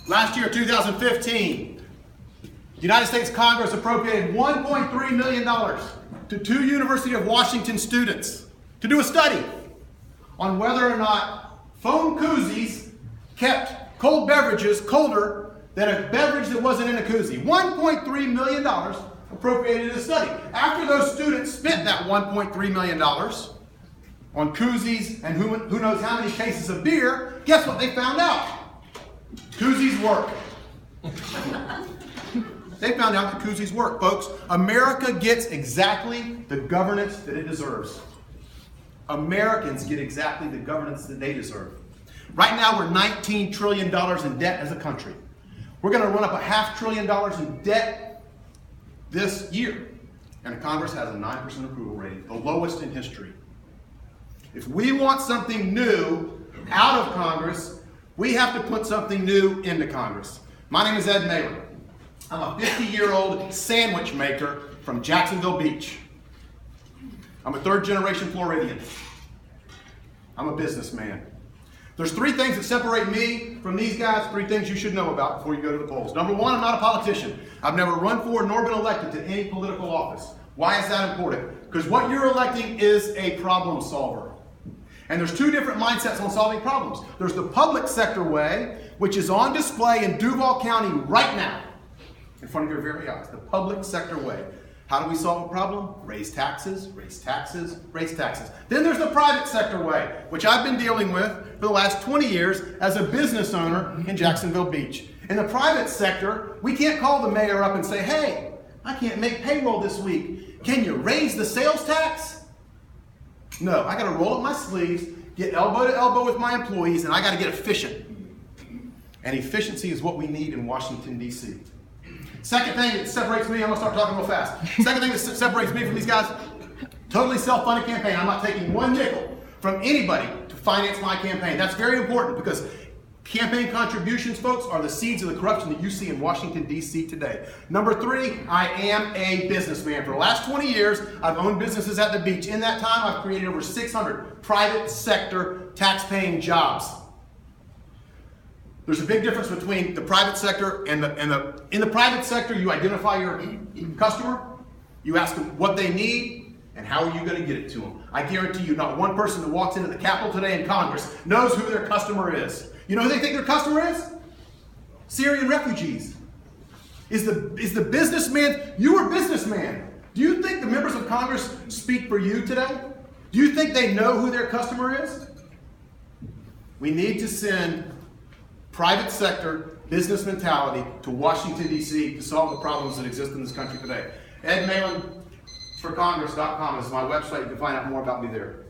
Last year, 2015, the United States Congress appropriated $1.3 million to 2 University of Washington students to do a study on whether or not phone koozies kept cold beverages colder than a beverage that wasn't in a koozie. $1.3 million appropriated to the study. After those students spent that $1.3 million on koozies and who knows how many cases of beer, guess what they found out? Koozies work. They found out that koozies work, folks. America gets exactly the governance that it deserves. Americans get exactly the governance that they deserve. Right now, we're $19 trillion in debt as a country. We're going to run up $500 billion in debt this year. And Congress has a 9% approval rating, the lowest in history. If we want something new out of Congress, we have to put something new into Congress. My name is Ed Malin. I'm a 50-year-old sandwich maker from Jacksonville Beach. I'm a third-generation Floridian. I'm a businessman. There's 3 things that separate me from these guys, 3 things you should know about before you go to the polls. Number 1, I'm not a politician. I've never run for nor been elected to any political office. Why is that important? Because what you're electing is a problem solver. And there's 2 different mindsets on solving problems. There's the public sector way, which is on display in Duval County right now, in front of your very eyes. The public sector way. How do we solve a problem? Raise taxes, raise taxes, raise taxes. Then there's the private sector way, which I've been dealing with for the last 20 years as a business owner in Jacksonville Beach. In the private sector, we can't call the mayor up and say, hey, I can't make payroll this week. Can you raise the sales tax? No, I got to roll up my sleeves, get elbow to elbow with my employees, and I got to get efficient. And efficiency is what we need in Washington, D.C. Second thing that separates me, I'm going to start talking real fast. Second thing that separates me from these guys, totally self-funded campaign. I'm not taking 1 nickel from anybody to finance my campaign. That's very important because campaign contributions, folks, are the seeds of the corruption that you see in Washington, D.C. today. Number 3, I am a businessman. For the last 20 years, I've owned businesses at the beach. In that time, I've created over 600 private sector tax-paying jobs. There's a big difference between the private sector and in the private sector, you identify your customer, you ask them what they need, and how are you going to get it to them. I guarantee you not one person that walks into the Capitol today in Congress knows who their customer is. You know who they think their customer is? Syrian refugees. Is the businessman, you're a businessman. Do you think the members of Congress speak for you today? Do you think they know who their customer is? We need to send private sector business mentality to Washington, D.C. to solve the problems that exist in this country today. EdMalinforCongress.com is my website. You can find out more about me there.